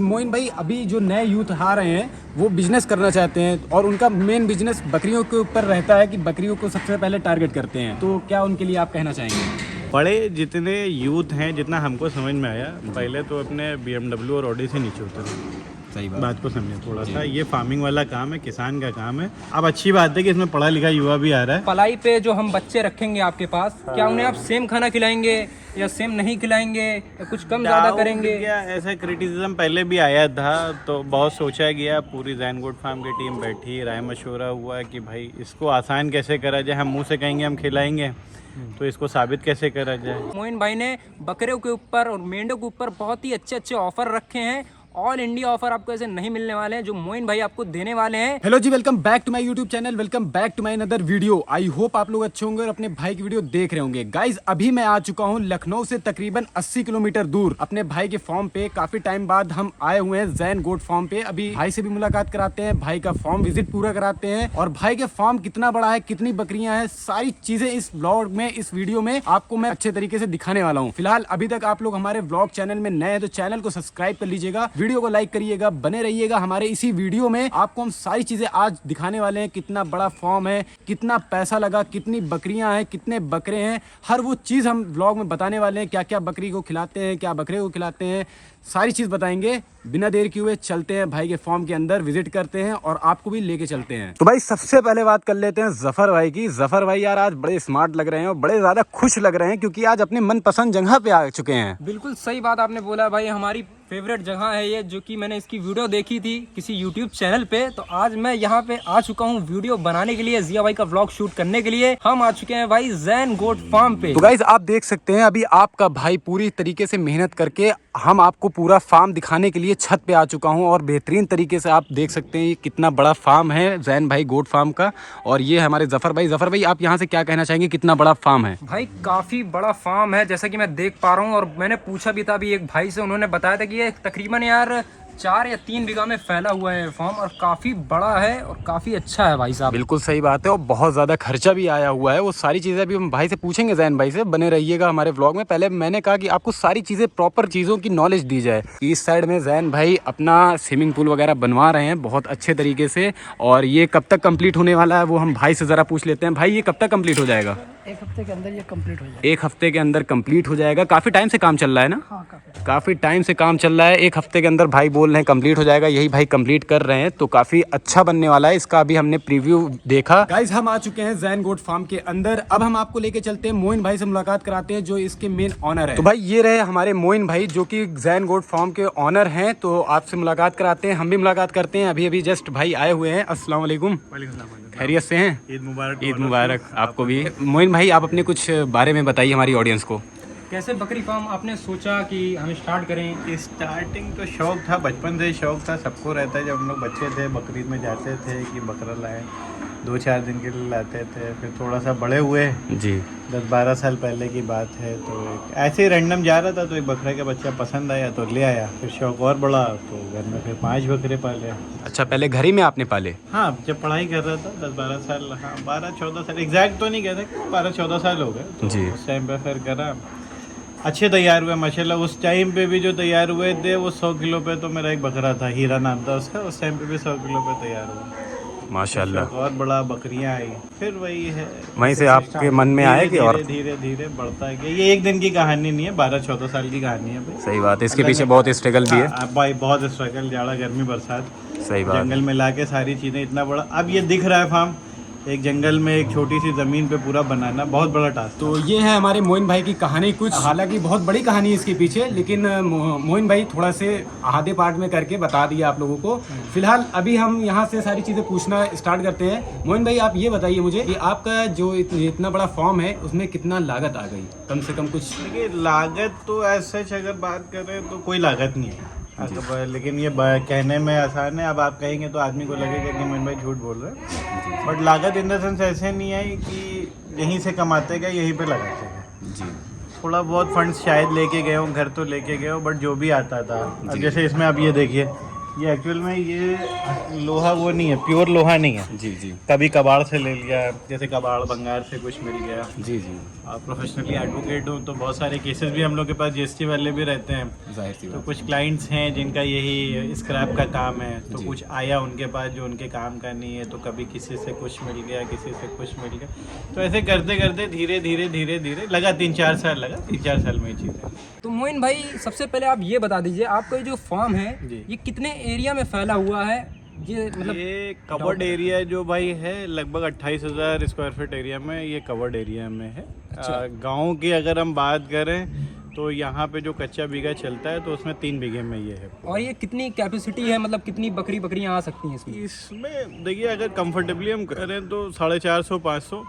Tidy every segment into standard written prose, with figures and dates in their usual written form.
मोइन भाई, अभी जो नए यूथ आ रहे हैं वो बिजनेस करना चाहते हैं और उनका मेन बिजनेस बकरियों के ऊपर रहता है कि बकरियों को सबसे पहले टारगेट करते हैं, तो क्या उनके लिए आप कहना चाहेंगे? बड़े जितने यूथ हैं, जितना हमको समझ में आया, पहले तो अपने BMW और ऑडी से नीचे उतरे। सही बात को समझे थोड़ा सा, ये फार्मिंग वाला काम है, किसान का काम है। अब अच्छी बात है कि इसमें पढ़ा लिखा युवा भी आ रहा है। पलाई पे जो हम बच्चे रखेंगे आपके पास, क्या उन्हें आप सेम खाना खिलाएंगे या सेम नहीं खिलाएंगे या कुछ कम ज़्यादा करेंगे? क्या ऐसा क्रिटिसिज्म पहले भी आया था, तो बहुत सोचा गया, पूरी जैन गोट फार्म की टीम बैठी, राय मशवरा हुआ कि भाई इसको आसान कैसे करा जाए। हम मुँह से कहेंगे हम खिलाएंगे, तो इसको साबित कैसे करा जाए। मोइन भाई ने बकरियों के ऊपर और मेंढों के ऊपर बहुत ही अच्छे अच्छे ऑफर रखे हैं। ऑल इंडिया ऑफर आपको ऐसे नहीं मिलने वाले हैं जो मोइन भाई आपको देने वाले हैं। Hello ji, welcome back to my YouTube channel, welcome back to my another video. I hope आप लोग अच्छे होंगे और अपने भाई की वीडियो देख रहे होंगे। गाइज, अभी मैं आ चुका हूं लखनऊ से तकरीबन 80 किलोमीटर दूर अपने भाई के फार्म पे। काफी टाइम बाद हम आए हुए हैं जैन गोट फार्म पे। अभी भाई से भी मुलाकात कराते हैं, भाई का फार्म विजिट पूरा कराते हैं और भाई के फार्म कितना बड़ा है, कितनी बकरियां हैं, सारी चीजें इस ब्लॉग में, इस वीडियो में आपको मैं अच्छे तरीके से दिखाने वाला हूँ। फिलहाल अभी तक आप लोग हमारे ब्लॉग चैनल में नए हैं तो चैनल को सब्सक्राइब कर लीजिएगा, वीडियो को लाइक करिएगा, बने रहिएगा हमारे इसी वीडियो में। आपको हम सारी चीजें आज दिखाने वाले हैं, कितना बड़ा फार्म है, कितना पैसा लगा, कितनी बकरियां हैं, कितने बकरे हैं, हर वो चीज हम व्लॉग में बताने वाले हैं। क्या क्या बकरी को खिलाते हैं, क्या बकरे को खिलाते हैं, सारी चीज बताएंगे। बिना देर किए हुए चलते हैं भाई के फार्म के अंदर, विजिट करते हैं और आपको भी लेके चलते हैं। तो भाई सबसे पहले बात कर लेते हैं जफर भाई की। जफर भाई यार आज बड़े स्मार्ट लग रहे हैं और बड़े ज्यादा खुश लग रहे हैं क्योंकि आज अपने मनपसंद जगह पे आ चुके हैं। बिल्कुल सही बात आपने बोला भाई, हमारी फेवरेट जगह है ये, जो कि मैंने इसकी वीडियो देखी थी किसी यूट्यूब चैनल पे। तो आज मैं यहाँ पे आ चुका हूँ वीडियो बनाने के लिए, जिया भाई का व्लॉग शूट करने के लिए। हम आ चुके हैं भाई जैन गोट फार्म पे। तो गाइज आप देख सकते हैं अभी आपका भाई पूरी तरीके से मेहनत करके हम आपको पूरा फार्म दिखाने के लिए छत पे आ चुका हूं और बेहतरीन तरीके से आप देख सकते हैं ये कितना बड़ा फार्म है जैन भाई गोट फार्म का। और ये हमारे जफर भाई। जफर भाई, आप यहाँ से क्या कहना चाहेंगे, कितना बड़ा फार्म है? भाई काफी बड़ा फार्म है जैसा कि मैं देख पा रहा हूँ, और मैंने पूछा भी था अभी एक भाई से, उन्होंने बताया था कि ये तकरीबन यार 4 या 3 बीघा में फैला हुआ है फार्म और काफी बड़ा है और काफी अच्छा है भाई साहब। बिल्कुल सही बात है और बहुत ज्यादा खर्चा भी आया हुआ है। वो सारी चीजें अभी हम भाई से पूछेंगे, जैन भाई से। बने रहिएगा हमारे व्लॉग में। पहले मैंने कहा कि आपको सारी चीजें, प्रॉपर चीजों की नॉलेज दी जाए। इस साइड में जैन भाई अपना स्विमिंग पूल वगैरह बनवा रहे हैं बहुत अच्छे तरीके से, और ये कब तक कंप्लीट होने वाला है वो हम भाई से जरा पूछ लेते हैं। भाई, ये कब तक कंप्लीट हो जाएगा? 1 हफ्ते के अंदर ये कंप्लीट हो जाएगा। 1 हफ्ते के अंदर कंप्लीट हो जाएगा। काफी टाइम से काम चल रहा है ना? हाँ, काफी टाइम से काम चल रहा है। 1 हफ्ते के अंदर भाई बोल रहे हैं कंप्लीट हो जाएगा। यही भाई कंप्लीट कर रहे हैं, तो काफी अच्छा बनने वाला है। इसका अभी हमने प्रीव्यू देखा। गाइस, हम आ चुके हैं जैन गोट फार्म के अंदर। अब हम आपको लेके चलते हैं, मोइन भाई से मुलाकात कराते हैं जो इसके मेन ऑनर है। तो भाई ये रहे हमारे मोइन भाई जो कि जैन गोट फार्म के ऑनर हैं। तो आपसे मुलाकात कराते हैं, हम भी मुलाकात करते हैं। अभी जस्ट भाई आए हुए हैं। अस्सलाम वालेकुम। खैरियत से हैं? ईद मुबारक। ईद मुबारक आपको भी। मोइन भाई, आप अपने कुछ बारे में बताइए हमारी ऑडियंस को। कैसे बकरी फार्म आपने सोचा कि हम स्टार्ट करें? स्टार्टिंग तो शौक था, बचपन से ही शौक था, सबको रहता है। जब हम लोग बच्चे थे बकरीद में जाते थे कि बकरा लाएं, 2-4 दिन के लिए लाते थे। फिर थोड़ा सा बड़े हुए जी, 10-12 साल पहले की बात है, तो ऐसे ही रैंडम जा रहा था तो एक बकरे का बच्चा पसंद आया तो ले आया। फिर शौक और बड़ा तो घर में फिर 5 बकरे पाले। अच्छा, पहले घर ही में आपने पाले? हाँ, जब पढ़ाई कर रहा था 10-12 साल, हाँ 12-14 साल, एग्जैक्ट तो नहीं कहते, 12-14 साल हो गए। जी। तो उस टाइम पे फिर करा, अच्छे तैयार हुए माशाल्लाह। उस टाइम पे भी जो तैयार हुए थे वो 100 किलो पे, तो मेरा एक बकरा था, हीरा नाम था उसका, उस टाइम पे भी 100 किलो पे तैयार हुआ माशाल्लाह। और बड़ा बकरियां आई। फिर वही है, वहीं से आपके मन में आया कि और धीरे धीरे बढ़ता गया। ये एक दिन की कहानी नहीं है, 12-14 साल की कहानी है भाई। सही बात है, इसके पीछे बहुत स्ट्रगल भी है। हाँ, भाई बहुत स्ट्रगल, जाड़ा गर्मी बरसात, सही बात जंगल में लाके सारी चीज़ें, इतना बड़ा। अब ये दिख रहा है फार्म, एक जंगल में एक छोटी सी ज़मीन पे पूरा बनाना बहुत बड़ा टास्क। तो ये है हमारे मोइन भाई की कहानी कुछ। हालांकि बहुत बड़ी कहानी है इसके पीछे, लेकिन मोइन भाई थोड़ा से आधे पार्ट में करके बता दिया आप लोगों को। फिलहाल अभी हम यहाँ से सारी चीज़ें पूछना स्टार्ट करते हैं। मोइन भाई, आप ये बताइए मुझे कि आपका जो इतना बड़ा फॉर्म है उसमें कितना लागत आ गई, कम से कम कुछ? देखिए, लागत तो ऐसा अगर बात करें तो कोई लागत नहीं है। तो लेकिन ये कहने में आसान है, अब आप कहेंगे तो आदमी को लगेगा कि मोइन भाई झूठ बोल रहे हैं। बट लागत इन द सेंस ऐसे नहीं है कि यहीं से कमाते गए यहीं पे लगाते गए जी। थोड़ा बहुत फंड्स शायद लेके गए हो, घर तो लेके गए हो, बट जो भी आता था, अब जैसे इसमें आप ये देखिए, ये एक्चुअल में ये लोहा वो नहीं है, प्योर लोहा नहीं है। जी जी कभी कबाड़ से ले लिया, जैसे कबाड़ भंगार से कुछ मिल गया। जी जी आप प्रोफेशनली एडवोकेट हो तो बहुत सारे केसेस भी हम लोग के पास जीएसटी वाले भी रहते हैं। जाहिर सी तो बात। कुछ क्लाइंट्स हैं जिनका यही स्क्रैप का काम है, तो जी। कुछ आया उनके पास जो उनके काम का नहीं है, तो कभी किसी से कुछ मिल गया, किसी से कुछ मिल गया। तो ऐसे करते करते धीरे धीरे धीरे धीरे लगा 3-4 साल लगा, 3-4 साल में ये चीज़ें। तो मोइन भाई सबसे पहले आप ये बता दीजिए, आपका ये जो फार्म है जी। ये कितने एरिया में फैला हुआ है? ये मतलब ये कवर्ड एरिया जो भाई है लगभग 28,000 स्क्वायर फीट एरिया में, ये कवर्ड एरिया में है। गांव की अगर हम बात करें तो यहाँ पे जो कच्चा बीघा चलता है तो उसमें 3 बीघे में ये है। और ये कितनी कैपेसिटी है, मतलब कितनी बकरियां आ सकती हैं इसमें? इसमें देखिए अगर कंफर्टेबली हम करें तो 450-500।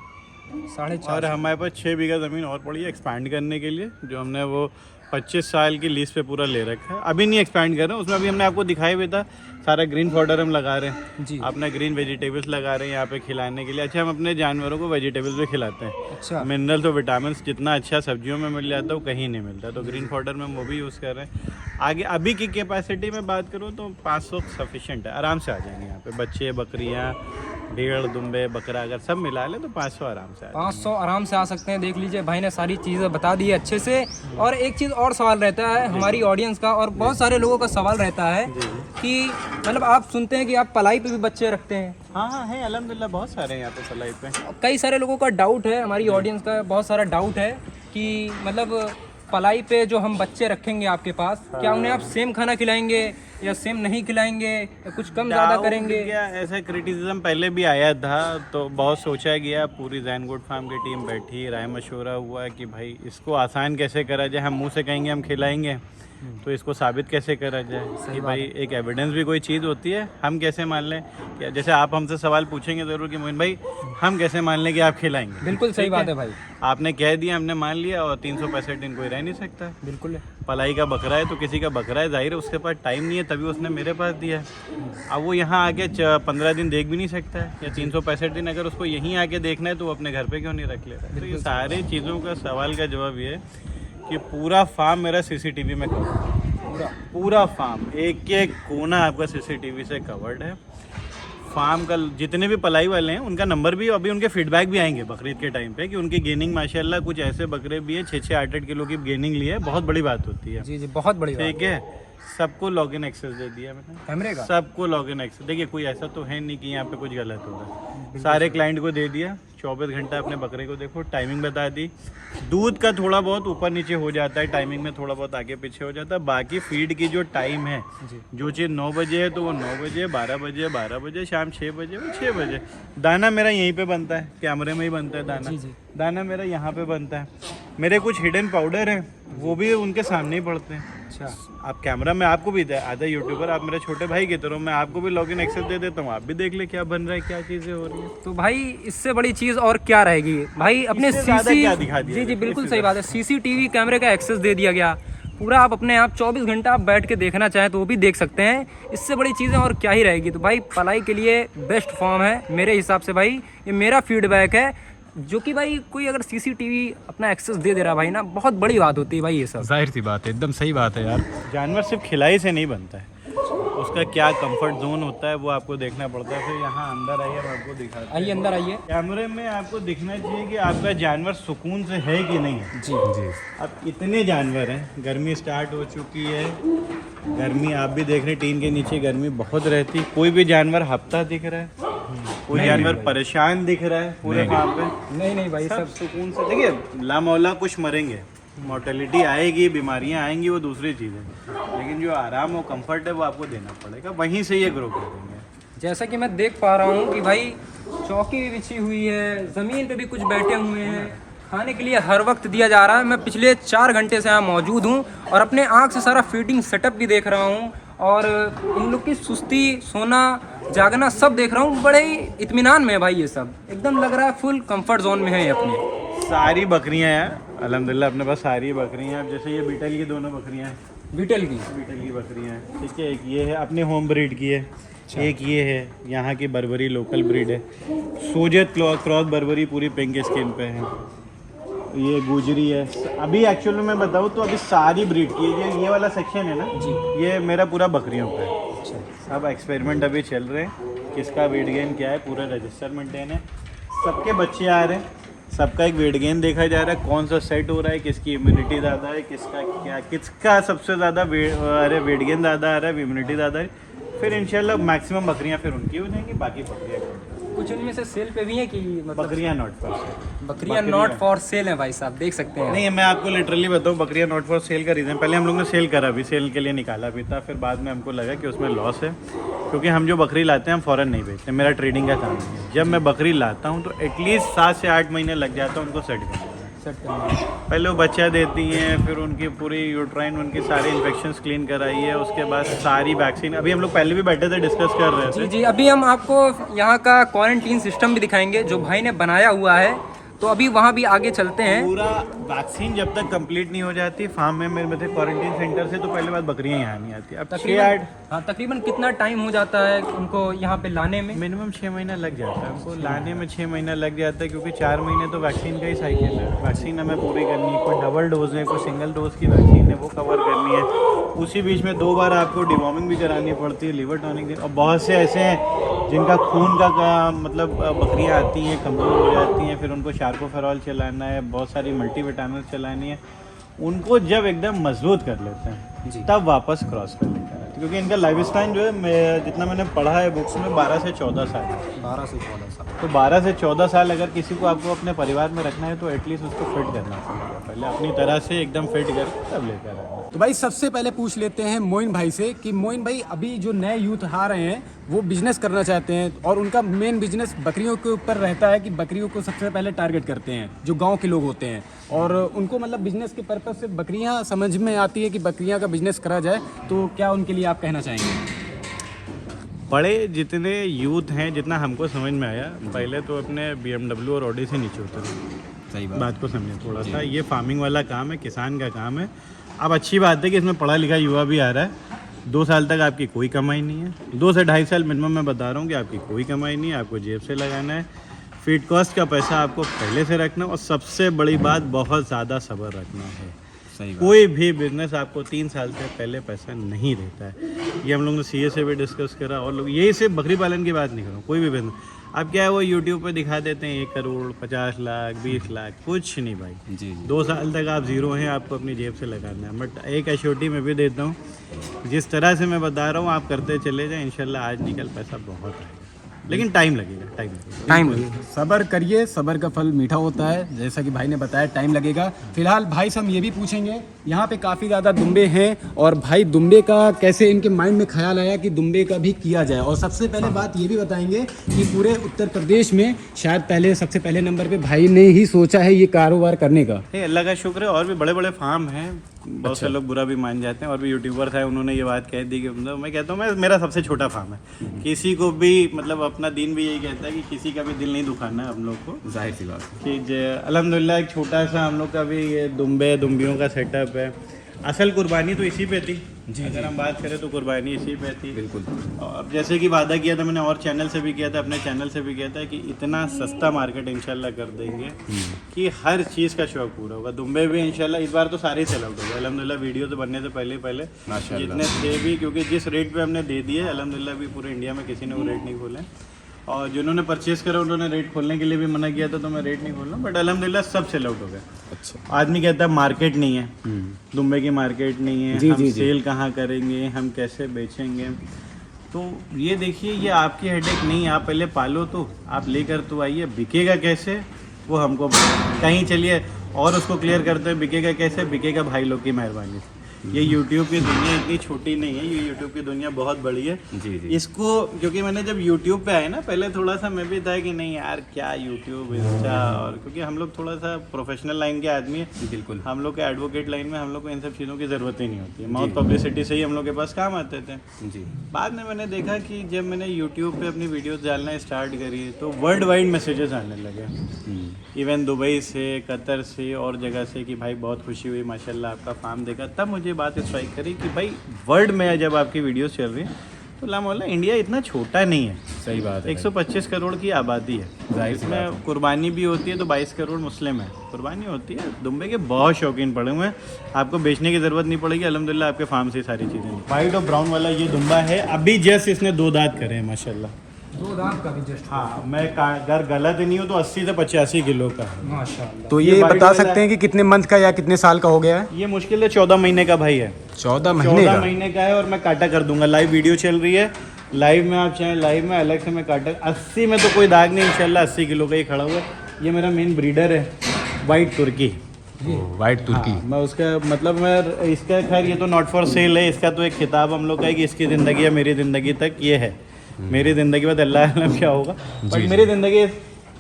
4.5 और हमारे पास 6 बीघा ज़मीन और पड़ी है एक्सपैंड करने के लिए, जो हमने वो 25 साल की लीज पे पूरा ले रखा है। अभी नहीं एक्सपैंड कर रहे हैं, उसमें अभी हमने आपको दिखाया भी था, सारा ग्रीन फॉडर हम लगा रहे हैं जी। अपना ग्रीन वेजिटेबल्स लगा रहे हैं यहाँ पे खिलाने के लिए। अच्छा, हम अपने जानवरों को वेजिटेबल्स भी खिलाते हैं। अच्छा। मिनरल्स और विटामिन जितना अच्छा सब्जियों में मिल जाता है वो कहीं नहीं मिलता, तो ग्रीन फॉडर में वो भी यूज़ कर रहे हैं। आगे अभी की कैपेसिटी में बात करूँ तो 500 सफिशेंट है, आराम से आ जाएंगे यहाँ पे बच्चे, बकरियाँ, भेड़, दुम्बे, बकरा अगर सब मिला लें तो 500 आराम से आ जाएंगे। 500 आराम से आ सकते हैं। देख लीजिए भाई ने सारी चीज़ें बता दी है अच्छे से। और एक चीज़ और सवाल रहता है हमारी ऑडियंस का, और बहुत सारे लोगों का सवाल रहता है कि मतलब आप सुनते हैं कि आप पलाई पे भी बच्चे रखते हैं। हाँ है, अल्हम्दुलिल्लाह बहुत सारे हैं यहाँ पे पलाई पे। कई सारे लोगों का डाउट है, हमारी ऑडियंस का बहुत सारा डाउट है कि मतलब पलाई पे जो हम बच्चे रखेंगे आपके पास, क्या उन्हें आप सेम खाना खिलाएंगे या सेम नहीं खिलाएंगे या कुछ कम ज़्यादा करेंगे? क्या ऐसा क्रिटिसिज्म पहले भी आया था, तो बहुत सोचा गया, पूरी जैन गुड फार्म की टीम बैठी, राय मशवरा हुआ कि भाई इसको आसान कैसे करा जाए। हम मुंह से कहेंगे हम खिलाएंगे तो इसको साबित कैसे करा जाए कि भाई एक एविडेंस भी कोई चीज़ होती है। हम कैसे मान लें कि जैसे आप हमसे सवाल पूछेंगे ज़रूर कि मोइन भाई हम कैसे मान लें कि आप खिलाएंगे। बिल्कुल सही बात है भाई, आपने कह दिया, हमने मान लिया, और 365 दिन कोई रह नहीं सकता। बिल्कुल। पलाई का बकरा है तो किसी का बकरा है, जाहिर है उसके पास टाइम नहीं है, तभी उसने मेरे पास दिया है। अब वो यहाँ आके 15 दिन देख भी नहीं सकता है, या 365 दिन अगर उसको यहीं आके देखना है तो वो अपने घर पे क्यों नहीं रख ले रहा है? तो ये सारी चीज़ों का सवाल का जवाब ये है कि पूरा फार्म मेरा सीसीटीवी में कवर्ड है। पूरा फार्म एक एक कोना आपका सीसीटीवी से कवर्ड है। फार्म का जितने भी पलाई वाले हैं उनका नंबर भी, अभी उनके फीडबैक भी आएंगे बकरीद के टाइम पे कि उनकी गेनिंग माशाल्लाह, कुछ ऐसे बकरे भी हैं 6-6, 8-8 किलो की गेनिंग ली है, बहुत बड़ी बात होती है। जी जी, बहुत बड़ी बात। ठीक है, सबको लॉगिन एक्सेस दे दिया मैंने, कैमरे का? सबको लॉगिन एक्सेस। देखिए कोई ऐसा तो है नहीं कि यहाँ पे कुछ गलत होगा, सारे क्लाइंट को दे दिया। 24 घंटा अपने बकरे को देखो, टाइमिंग बता दी। दूध का थोड़ा बहुत ऊपर नीचे हो जाता है, टाइमिंग में थोड़ा बहुत आगे पीछे हो जाता है। बाकी फीड की जो टाइम है, जो चीज़ 9 बजे है तो वो 9 बजे, 12 बजे 12 बजे, शाम 6 बजे वो 6 बजे। दाना मेरा यहीं पे बनता है, कैमरे में ही बनता है दाना। दाना मेरा यहाँ पे बनता है। मेरे कुछ हिडन पाउडर हैं वो भी उनके सामने ही पड़ते हैं। अच्छा, आप कैमरा में, आपको भी आधा यूट्यूबर, आप मेरे छोटे भाई की तरह, मैं आपको भी लॉगिन एक्सेस दे देता हूँ, आप भी देख ले क्या बन रहा है, क्या चीज़ें हो रही है। तो भाई इससे बड़ी चीज़ और क्या रहेगी भाई? अपने इससे ज़्यादा क्या दिखा दिया? जी जी बिल्कुल सही बात है, सीसीटीवी कैमरे का एक्सेस दे दिया गया पूरा। आप अपने आप 24 घंटा आप बैठ के देखना चाहें तो वो भी देख सकते हैं। इससे बड़ी चीज़ें और क्या ही रहेगी? तो भाई पलाई के लिए बेस्ट फॉर्म है मेरे हिसाब से भाई, ये मेरा फीडबैक है। जो कि भाई कोई अगर सीसीटीवी अपना एक्सेस दे दे रहा भाई ना, बहुत बड़ी बात होती है भाई ये सब। जाहिर सी बात है, एकदम सही बात है यार। जानवर सिर्फ खिलाई से नहीं बनता है, उसका क्या कंफर्ट जोन होता है वो आपको देखना पड़ता है। फिर यहाँ अंदर आइए, मैं आपको दिखाता हूँ। आइए अंदर आइए। कैमरे में आपको दिखना चाहिए कि आपका जानवर सुकून से है कि नहीं है। जी जी। अब इतने जानवर हैं, गर्मी स्टार्ट हो चुकी है, गर्मी आप भी देख रहे हैं, टीन के नीचे गर्मी बहुत रहती। कोई भी जानवर हफ्ता दिख रहा है, कोई जानवर परेशान दिख रहा है पूरे फार्म पे? नहीं नहीं भाई, सब सुकून से। देखिए लामौला कुछ मरेंगे, मोर्टेलिटी आएगी, बीमारियां आएंगी, वो दूसरी चीज़ है, लेकिन जो आराम और कंफर्ट है वो आपको देना पड़ेगा, वहीं से ये ग्रो करेंगे। जैसा कि मैं देख पा रहा हूँ कि भाई चौकी भी बिछी हुई है, ज़मीन पे भी कुछ बैठे हुए हैं, खाने के लिए हर वक्त दिया जा रहा है। मैं पिछले 4 घंटे से यहाँ मौजूद हूँ और अपने आँख से सारा फीडिंग सेटअप भी देख रहा हूँ, और इन लोग की सुस्ती, सोना, जागना सब देख रहा हूँ। बड़े ही इत्मीनान में है भाई, ये सब एकदम लग रहा है फुल कंफर्ट जोन में है ये अपने। सारी बकरियां हैं अल्हम्दुलिल्लाह अपने पास, सारी बकरियां हैं। जैसे ये बीटल की दोनों बकरियां हैं, बीटल की बकरियां हैं, ठीक है। एक ये है अपने होम ब्रीड की है, एक ये है यहाँ की बर्बरी लोकल ब्रीड है, सोजत क्रॉस बर्बरी, पूरी पिंक स्किन पे है। ये गुजरी है। अभी एक्चुअली मैं बताऊँ तो अभी सारी ब्रीड की ये वाला सेक्शन है ना जी, ये मेरा पूरा बकरियों का है। सब एक्सपेरिमेंट अभी चल रहे हैं, किसका वेट गेन क्या है, पूरा रजिस्टर मेंटेन है, सबके बच्चे आ रहे हैं, सबका एक वेट गेन देखा जा रहा है, कौन सा सेट हो रहा है, किसकी इम्यूनिटी ज़्यादा है, किसका सबसे ज़्यादा वेट गेन ज़्यादा आ रहा है, इम्यूनिटी ज़्यादा है। फिर इंशाल्लाह मैक्सिमम बकरियां फिर उनकी हो जाएंगी, बाकी बकरियां कुछ उनमें से सेल पे भी है कि मतलब बकरियां नॉट फॉर सेल। बकरियां नॉट फॉर सेल हैं भाई साहब, देख सकते हैं। नहीं, मैं आपको लिटरली बताऊँ, बकरियां नॉट फॉर सेल का रीज़न, पहले हम लोग ने सेल करा भी, सेल के लिए निकाला भी था, फिर बाद में हमको लगा कि उसमें लॉस है, क्योंकि हम जो बकरी लाते हैं हम फ़ौरन नहीं बेचते, मेरा ट्रेडिंग का काम नहीं है। जब मैं बकरी लाता हूँ तो एटलीस्ट 7 से 8 महीने लग जाता है उनको सेट करने में। पहले वो बच्चा देती हैं, फिर उनकी पूरी यूट्राइन, उनकी सारी इन्फेक्शंस क्लीन कराई है, उसके बाद सारी वैक्सीन, अभी हम लोग पहले भी बैठे थे डिस्कस कर रहे थे। जी, अभी हम आपको यहाँ का क्वारंटीन सिस्टम भी दिखाएंगे जो भाई ने बनाया हुआ है, तो अभी वहाँ भी आगे चलते हैं। पूरा वैक्सीन जब तक कंप्लीट नहीं हो जाती फार्म में, मेरे मतलब क्वारंटीन सेंटर से, तो पहले बात बकरियाँ यहाँ नहीं आती। अब तकरीबन कितना टाइम हो जाता है उनको यहाँ पे लाने में? मिनिमम 6 महीना लग जाता है हमको लाने में, 6 महीना लग जाता है, क्योंकि 4 महीने तो वैक्सीन का ही साइकिल है। वैक्सीन हमें पूरी करनी है, कोई डबल डोज है, कोई सिंगल डोज की वैक्सीन है, वो कवर करनी है। उसी बीच में 2 बार आपको डिवॉर्मिंग भी करानी पड़ती है, लिवर टॉनिक। और बहुत से ऐसे हैं जिनका खून का मतलब बकरियाँ आती हैं कमज़ोर हो जाती हैं, फिर उनको शार्कोफेरॉल चलाना है, बहुत सारी मल्टीविटामिन चलानी है, उनको जब एकदम मजबूत कर लेते हैं तब वापस क्रॉस कर लेते हैं, क्योंकि इनका लाइफ स्टाइल जो है, जितना मैंने पढ़ा है बुक्स में, 12 से 14 साल है। 12 से 14 साल। तो 12 से 14 साल अगर किसी को आपको अपने परिवार में रखना है तो एटलीस्ट उसको फिट करना पड़ेगा, पहले अपनी तरह से एकदम फिट करके तब लेकर आना। तो भाई सबसे पहले पूछ लेते हैं मोइन भाई से कि मोइन भाई, अभी जो नए यूथ आ रहे हैं वो बिजनेस करना चाहते हैं और उनका मेन बिजनेस बकरियों के ऊपर रहता है, कि बकरियों को सबसे पहले टारगेट करते हैं जो गांव के लोग होते हैं, और उनको मतलब बिजनेस के पर्पज से बकरियां समझ में आती है कि बकरियां का बिजनेस करा जाए, तो क्या उनके लिए आप कहना चाहेंगे? बड़े जितने यूथ हैं, जितना हमको समझ में आया, पहले तो अपने BMW और ऑडी से नीचे उतरे। सही बात को समझे थोड़ा सा, ये फार्मिंग वाला काम है, किसान का काम है। अब अच्छी बात है कि इसमें पढ़ा लिखा युवा भी आ रहा है। 2 साल तक आपकी कोई कमाई नहीं है, 2 से 2.5 साल मिनिमम मैं बता रहा हूँ कि आपकी कोई कमाई नहीं है, आपको जेब से लगाना है। फीड कॉस्ट का पैसा आपको पहले से रखना, और सबसे बड़ी बात, बहुत ज़्यादा सब्र रखना है। कोई भी बिजनेस आपको 3 साल से पहले पैसा नहीं देता है। ये हम लोग ने CA से भी डिस्कस करा, और लोग यही सिर्फ बकरी पालन की बात नहीं कर रहा हूँ, कोई भी बिजनेस। अब क्या है, वो यूट्यूब पे दिखा देते हैं 1 करोड़ 50 लाख 20 लाख, कुछ नहीं भाई। जी 2 साल तक आप ज़ीरो हैं, आपको अपनी जेब से लगाना है। बट एक एश्योरिटी मैं भी देता हूँ, जिस तरह से मैं बता रहा हूँ आप करते चले जाएं, इंशाल्लाह आज निकल पैसा बहुत आएगा, लेकिन टाइम लगेगा। सब्र करिए, सब्र का फल मीठा होता है, जैसा कि भाई ने बताया टाइम लगेगा। फिलहाल भाई से हम ये भी पूछेंगे, यहाँ पे काफ़ी ज़्यादा दुम्बे हैं, और भाई दुम्बे का कैसे इनके माइंड में ख्याल आया कि दुम्बे का भी किया जाए, और सबसे पहले बात ये भी बताएंगे कि पूरे उत्तर प्रदेश में शायद सबसे पहले नंबर पे भाई ने ही सोचा है ये कारोबार करने का। अल्लाह का शुक्र है, और भी बड़े बड़े फार्म हैं, बहुत से लोग बुरा भी मान जाते हैं, और भी यूट्यूबर्स हैं, उन्होंने ये बात कह दी कि मतलब मैं कहता हूँ, मेरा सबसे छोटा फार्म है। किसी को भी मतलब अपना दिन भी यही कहता है कि किसी का भी दिल नहीं दुखाना है हम लोग को, जाहिर सी बात कि अल्हम्दुलिल्लाह एक छोटा सा हम लोग का भी ये दुम्बियों का सेटअप है। असल कुर्बानी तो इसी पे थी जी, अगर हम बात करें तो कुर्बानी इसी पे थी बिल्कुल। और जैसे कि वादा किया था मैंने, और चैनल से भी किया था, अपने चैनल से भी किया था कि इतना सस्ता मार्केट इंशाल्लाह कर देंगे कि हर चीज़ का शौक पूरा होगा। दुम्बे भी इंशाल्लाह इस बार तो सारे सेल आउट हो गए अल्हम्दुलिल्लाह, वीडियो तो बनने से पहले जितने थे भी, क्योंकि जिस रेट पे हमने दे दिए अल्हम्दुलिल्लाह भी पूरे इंडिया में किसी ने वो रेट नहीं खोले, और जिन्होंने परचेस करा उन्होंने रेट खोलने के लिए भी मना किया था, तो मैं रेट नहीं खोल रहा हूँ, बट अल्हम्दुलिल्लाह सब सेल आउट हो गए। अच्छा, आदमी कहता है मार्केट नहीं है, दुम्बे की मार्केट नहीं है, जी, हम जी, सेल कहाँ करेंगे, हम कैसे बेचेंगे। तो ये देखिए, ये आपकी हेडेक नहीं है, आप पहले पालो तो, आप लेकर तो आइए, बिकेगा कैसे वो हमको कहीं चलिए और उसको क्लियर करते हैं, बिकेगा कैसे, बिकेगा भाई लोग की मेहरबानी से। ये यूट्यूब की दुनिया इतनी छोटी नहीं है, ये यूट्यूब की दुनिया बहुत बड़ी है। जी जी। इसको क्योंकि मैंने जब यूट्यूब पे आए ना, पहले थोड़ा सा मैं भी था कि नहीं यार क्या यूट्यूब इंस्टा, और क्योंकि हम लोग थोड़ा सा प्रोफेशनल लाइन के आदमी है, बिल्कुल हम लोग के एडवोकेट लाइन में हम लोग को इन सब चीज़ों की ज़रूरत ही नहीं होती है, माउथ पब्लिसिटी से ही हम लोग के पास काम आते थे जी। बाद में मैंने देखा कि जब मैंने यूट्यूब पे अपनी वीडियोस डालना स्टार्ट करी तो वर्ल्ड वाइड मैसेजेस आने लगे, इवन दुबई से, कतर से और जगह से, कि भाई बहुत खुशी हुई माशाल्लाह आपका फार्म देखा। तब मुझे बात स्ट्राइक करी कि भाई वर्ल्ड में जब आपकी वीडियोस चल रही हैं तो लामोला इंडिया इतना छोटा नहीं है। सही बात है। 125 करोड़ की आबादी है, जाहिर सी बात इसमें कुर्बानी भी होती है, तो 22 करोड़ मुस्लिम है, कुर्बानी होती है। दुम्बे के बहुत शौकीन पड़े हुए हैं, आपको बेचने की ज़रूरत नहीं पड़ेगी, अल्हम्दुलिल्लाह आपके फार्म से सारी चीज़ें। वाइट और ब्राउन वाला ये दुम्बा है, अभी जस्ट इसने 2 दांत करे हैं माशाल्लाह। 2 दांत का भी जस्ट। हाँ, मैं अगर गलत नहीं हूँ तो 80 से 85 किलो का है। माशाल्लाह। तो ये ये white बता वाला सकते हैं कि कितने मंथ का या कितने साल का हो गया है? ये मुश्किल है 14 महीने का भाई है, 14 महीने 14 का। महीने का है। और मैं काटा कर दूंगा, लाइव वीडियो चल रही है, लाइव में आप चाहें लाइव में अलग से मैं काटा। 80 में तो कोई दाग नहीं, इंशाल्लाह 80 किलो का ही खड़ा हुआ है। ये मेरा मेन ब्रीडर है, वाइट तुर्की। वाइट तुर्की। हाँ, मैं उसका मतलब मैं इसका खैर ये तो नॉट फॉर सेल है, इसका तो एक खिताब हम लोग का है कि इसकी ज़िंदगी है मेरी ज़िंदगी तक, ये है मेरी ज़िंदगी बाद अल्लाह आलम क्या होगा। बट मेरी ज़िंदगी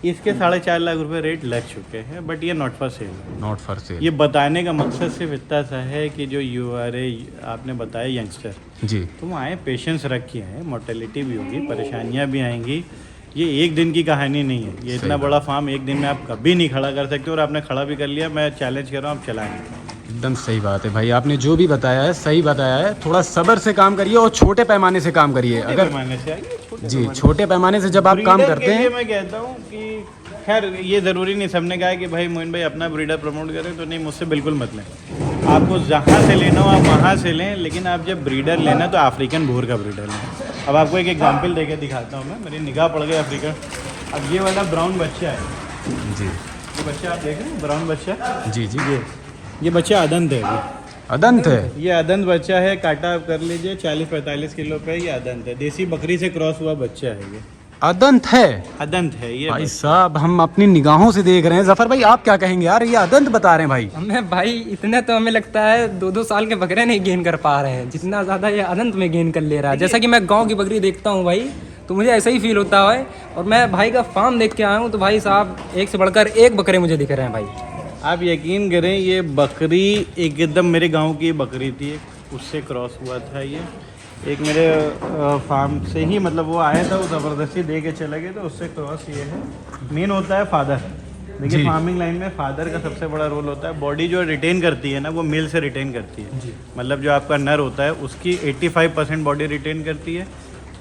इसके 4.5 लाख रुपए रेट लग चुके हैं, बट ये नॉट फॉर सेल है। Not for sale. ये बताने का मकसद सिर्फ इतना सा है कि जो आपने बताया यंगस्टर, जी। तुम आए पेशेंस रख के आए, मोर्टेलिटी भी होगी, परेशानियां भी आएंगी, ये एक दिन की कहानी नहीं है। ये इतना बड़ा फार्म एक दिन में आप कभी नहीं खड़ा कर सकते, और आपने खड़ा भी कर लिया, मैं चैलेंज कर रहा हूँ आप चलाएंगे। एकदम सही बात है भाई, आपने जो भी बताया है सही बताया है। थोड़ा सब्र से काम करिए और छोटे पैमाने से काम करिए। अगर पैमाने से आइए, छोटे जी, छोटे पैमाने से जब आप काम ब्रीडर करते के लिए हैं। मैं कहता हूँ कि खैर ये ज़रूरी नहीं, सबने कहा कि भाई मोइन भाई अपना ब्रीडर प्रमोट करें, तो नहीं, मुझसे बिल्कुल मत लें। आपको जहाँ से लेना हो आप वहाँ से लें, लेकिन आप जब ब्रीडर लेना तो अफ्रीकन भूर का ब्रीडर लें। अब आपको एक एग्जाम्पल देके दिखाता हूँ मैं, मेरी निगाह पड़ गई अफ्रीकन। अब ये वाला ब्राउन बच्चा है जी ये बच्चा, आप देख रहे हैं ब्राउन बच्चा, जी जी। ये बच्चा अदंत है। अदंत है। ये अदंत बच्चा है, काटा आप कर लीजिए, 40-45 किलो पे ये अदंत है, देसी बकरी से क्रॉस हुआ बच्चा है। ये अदंत है। अदंत है ये भाई साहब, हम अपनी निगाहों से देख रहे हैं। जफर भाई आप क्या कहेंगे यार, ये अदंत बता रहे हैं भाई। हमें भाई इतने तो हमें लगता है 2-2 साल के बकरे नहीं गेन कर पा रहे हैं, जितना ज़्यादा ये अनंत में गेन कर ले रहा है। जैसा कि मैं गांव की बकरी देखता हूँ भाई, तो मुझे ऐसा ही फील होता है। और मैं भाई का फार्म देख के आया हूँ, तो भाई साहब एक से बढ़कर एक बकरे मुझे दिख रहे हैं भाई। आप यकीन करें, ये बकरी एकदम मेरे गांव की बकरी थी, उससे क्रॉस हुआ था। ये एक मेरे फार्म से ही, मतलब वो आया था, वो ज़बरदस्ती दे के चले गए, तो उससे क्रॉस ये है। मेन होता है फादर, देखिए फार्मिंग लाइन में फादर का सबसे बड़ा रोल होता है। बॉडी जो रिटेन करती है ना, वो मेल से रिटेन करती है। मतलब जो आपका नर होता है उसकी 85% बॉडी रिटेन करती है,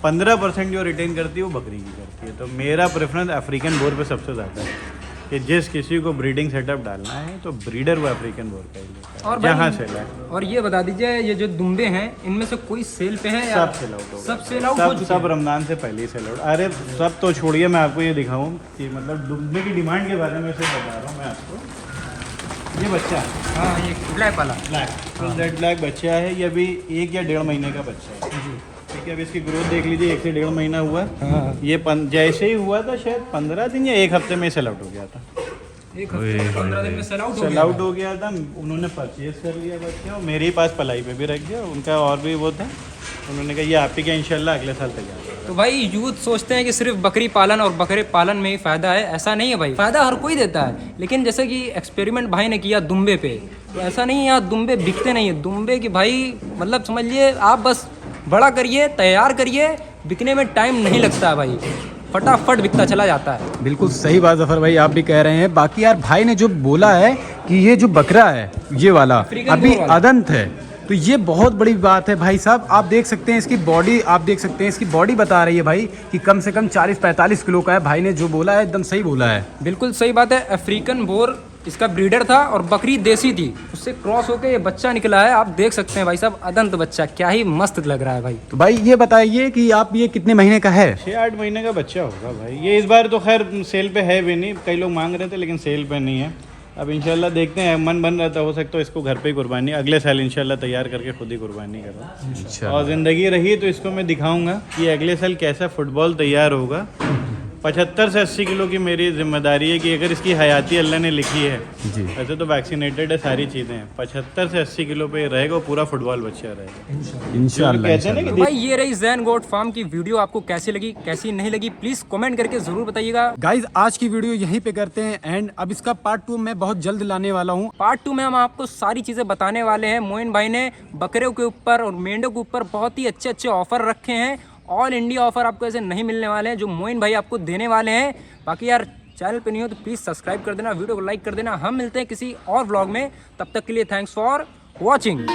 15% जो रिटेन करती है वो बकरी की करती है। तो मेरा प्रेफरेंस अफ्रीकन बोर पे सबसे ज़्यादा है कि जिस किसी को ब्रीडिंग सेटअप डालना है तो ब्रीडर वो अफ्रीकन बोर का ही लेता है, और जहाँ भाई- से लाए। और ये बता दीजिए, ये जो दुम्बे हैं इनमें से कोई सेल पे है या सब सेल आउट हो गए। सब सेल आउट हो चुके सब हैं? रमज़ान से पहले ही सेल आउट। अरे सब तो छोड़िए, मैं आपको ये दिखाऊं कि मतलब दुम्बे की डिमांड के बारे में सिर्फ बता रहा हूँ मैं आपको। ये बच्चा हाँ, ये ब्लैक वाला ब्लैक रेड ब्लैक बच्चा है, ये अभी 1 या 1.5 महीने का बच्चा है। ठीक है, अभी इसकी ग्रोथ देख लीजिए, 1 से 1.5 महीना हुआ। ये जैसे ही हुआ था शायद 15 दिन या 1 हफ्ते में सेल आउट हो गया था। 1 हफ्ते 15 दिन में सेल आउट हो सेल गया। आउट हो गया था, उन्होंने परचेज कर लिया बच्चे, और मेरे ही पास पलाई पे भी रख दिया। उनका और भी वो था, उन्होंने कहा ये आप ही का इंशाल्लाह अगले साल तैयार होगा। तो भाई यूथ सोचते हैं कि सिर्फ बकरी पालन और बकरे पालन में ही फ़ायदा है, ऐसा नहीं है भाई। फ़ायदा हर कोई देता है, लेकिन जैसे कि एक्सपेरिमेंट भाई ने किया दुम्बे पे, तो ऐसा नहीं है यहाँ दुम्बे बिकते नहीं है। दुम्बे की भाई मतलब समझिए आप बस बड़ा करिए, तैयार करिए, बिकने में टाइम नहीं लगता है भाई, फटाफट बिकता चला जाता है। बिल्कुल सही बात जफर भाई आप भी कह रहे हैं। बाकी यार भाई ने जो बोला है कि ये जो बकरा है ये वाला अफ्रीकन अभी बोर वाला। अदंत है, तो ये बहुत बड़ी बात है भाई साहब। आप देख सकते हैं इसकी बॉडी, आप देख सकते हैं इसकी बॉडी बता रही है भाई कि कम से कम 40-45 किलो का है। भाई ने जो बोला है एकदम सही बोला है। बिल्कुल सही बात है। अफ्रीकन बोर इसका ब्रीडर था और बकरी देसी थी, उससे क्रॉस होकर ये बच्चा निकला है। आप देख सकते हैं भाई साहब, अदंत बच्चा, क्या ही मस्त लग रहा है भाई। तो भाई ये बताइए कि आप ये कितने महीने का है? 6-8 महीने का बच्चा होगा भाई। ये इस बार तो खैर सेल पे है भी नहीं, कई लोग मांग रहे थे लेकिन सेल पे नहीं है। अब इंशाल्लाह देखते हैं, मन बन रहा था, हो सकता है इसको घर पे ही कुर्बानी अगले साल इंशाल्लाह तैयार करके खुद ही कुर्बानी करूँ। अच्छा। और ज़िंदगी रही तो इसको मैं दिखाऊंगा कि अगले साल कैसा फुटबॉल तैयार होगा। 75 से 80 किलो की मेरी जिम्मेदारी है कि अगर इसकी हयाती अल्लाह ने लिखी है, जी। वैसे तो वैक्सीनेटेड है, सारी चीज़ें हैं, 75 से 80 किलो पे रहेगा, वो पूरा फुटबॉल बच्चा रहेगा। इंशाल्लाह कहते हैं ना कि तो भाई ये रही ज़ैन गोट फार्म की वीडियो, आपको कैसी लगी कैसी नहीं लगी प्लीज़ कमेंट करके ज़रूर बताइएगा। गाइज आज की वीडियो यहीं पे करते हैं एंड अब इसका पार्ट 2 मैं बहुत जल्द लाने वाला हूँ। पार्ट 2 में हम आपको सारी चीज़ें बताने वाले हैं। मोइन भाई ने बकरे के ऊपर और मेंढों के ऊपर बहुत ही अच्छे अच्छे ऑफर रखे हैं। ऑल इंडिया ऑफर आपको ऐसे नहीं मिलने वाले हैं जो मोइन भाई आपको देने वाले हैं। बाकी यार चैनल पे नहीं हो तो प्लीज़ सब्सक्राइब कर देना, वीडियो को लाइक कर देना। हम मिलते हैं किसी और व्लॉग में, तब तक के लिए थैंक्स फॉर वॉचिंग।